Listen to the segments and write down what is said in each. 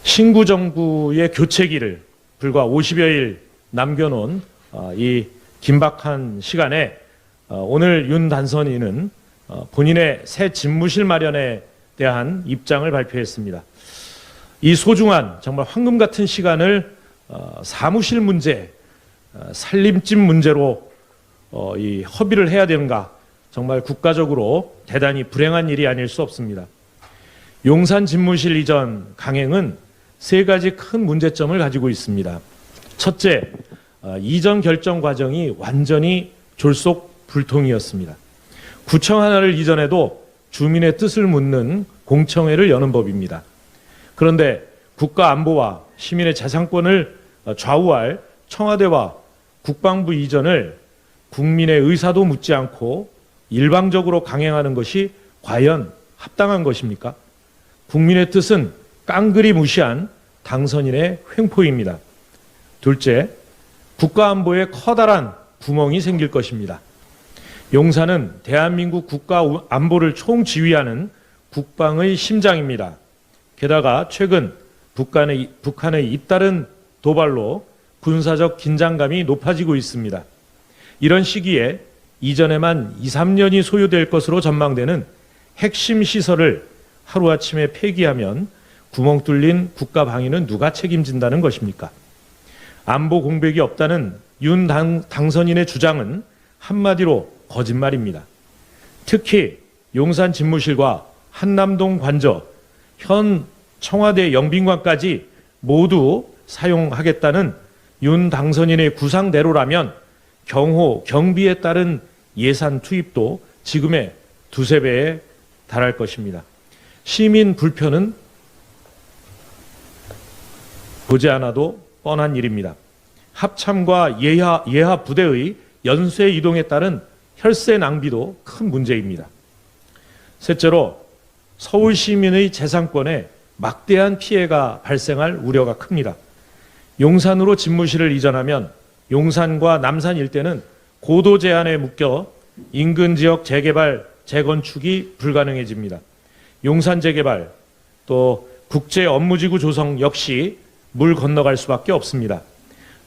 신구 정부의 교체기를 불과 50여일 남겨놓은 이 긴박한 시간에 오늘 윤 단선인은 본인의 새 집무실 마련에 대한 입장을 발표했습니다. 이 소중한 정말 황금 같은 시간을 사무실 문제, 살림집 문제로 이 허비를 해야 되는가, 정말 국가적으로 대단히 불행한 일이 아닐 수 없습니다. 용산 집무실 이전 강행은 세 가지 큰 문제점을 가지고 있습니다. 첫째, 이전 결정 과정이 완전히 졸속불통이었습니다. 구청 하나를 이전해도 주민의 뜻을 묻는 공청회를 여는 법입니다. 그런데 국가 안보와 시민의 재산권을 좌우할 청와대와 국방부 이전을 국민의 의사도 묻지 않고 일방적으로 강행하는 것이 과연 합당한 것입니까? 국민의 뜻은 깡그리 무시한 당선인의 횡포입니다. 둘째, 국가안보에 커다란 구멍이 생길 것입니다. 용산은 대한민국 국가안보를 총지휘하는 국방의 심장입니다. 게다가 최근 북한의 잇따른 도발로 군사적 긴장감이 높아지고 있습니다. 이런 시기에 이전에만 2, 3년이 소요될 것으로 전망되는 핵심 시설을 하루아침에 폐기하면 구멍 뚫린 국가 방위는 누가 책임진다는 것입니까? 안보 공백이 없다는 윤 당선인의 주장은 한마디로 거짓말입니다. 특히 용산 집무실과 한남동 관저, 현 청와대 영빈관까지 모두 사용하겠다는 윤 당선인의 구상대로라면 경호, 경비에 따른 예산 투입도 지금의 두세 배에 달할 것입니다. 시민 불편은 보지 않아도 뻔한 일입니다. 합참과 예하 부대의 연쇄 이동에 따른 혈세 낭비도 큰 문제입니다. 셋째로 서울 시민의 재산권에 막대한 피해가 발생할 우려가 큽니다. 용산으로 집무실을 이전하면 용산과 남산 일대는 고도 제한에 묶여 인근 지역 재개발, 재건축이 불가능해집니다. 용산 재개발, 또 국제 업무지구 조성 역시 물 건너갈 수밖에 없습니다.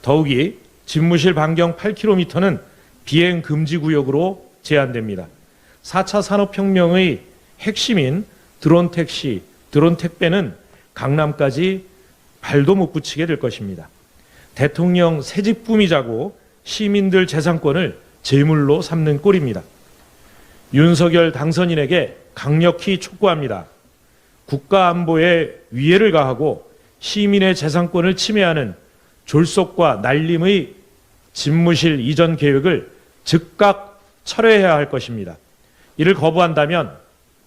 더욱이 집무실 반경 8km는 비행 금지 구역으로 제한됩니다. 4차 산업혁명의 핵심인 드론 택시, 드론 택배는 강남까지 발도 못 붙이게 될 것입니다. 대통령 새집꿈이자고 시민들 재산권을 제물로 삼는 꼴입니다. 윤석열 당선인에게 강력히 촉구합니다. 국가안보에 위해를 가하고 시민의 재산권을 침해하는 졸속과 날림의 집무실 이전 계획을 즉각 철회해야 할 것입니다. 이를 거부한다면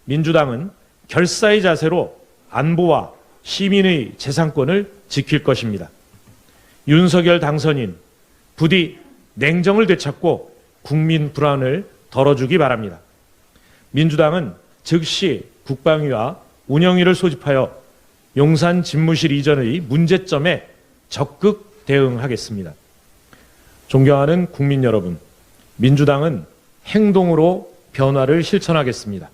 민주당은 결사의 자세로 안보와 시민의 재산권을 지킬 것입니다. 윤석열 당선인, 부디 냉정을 되찾고 국민 불안을 덜어주기 바랍니다. 민주당은 즉시 국방위와 운영위를 소집하여 용산 집무실 이전의 문제점에 적극 대응하겠습니다. 존경하는 국민 여러분, 민주당은 행동으로 변화를 실천하겠습니다.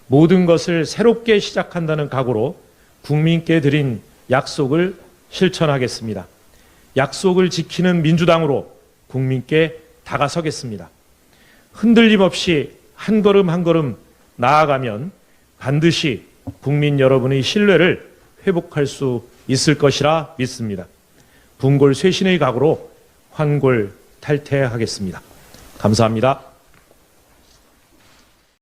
모든 것을 새롭게 시작한다는 각오로 국민께 드린 약속을 실천하겠습니다. 약속을 지키는 민주당으로 국민께 다가서겠습니다. 흔들림 없이 한 걸음 한 걸음 나아가면 반드시 국민 여러분의 신뢰를 회복할 수 있을 것이라 믿습니다. 분골 쇄신의 각오로 환골 탈퇴하겠습니다. 감사합니다.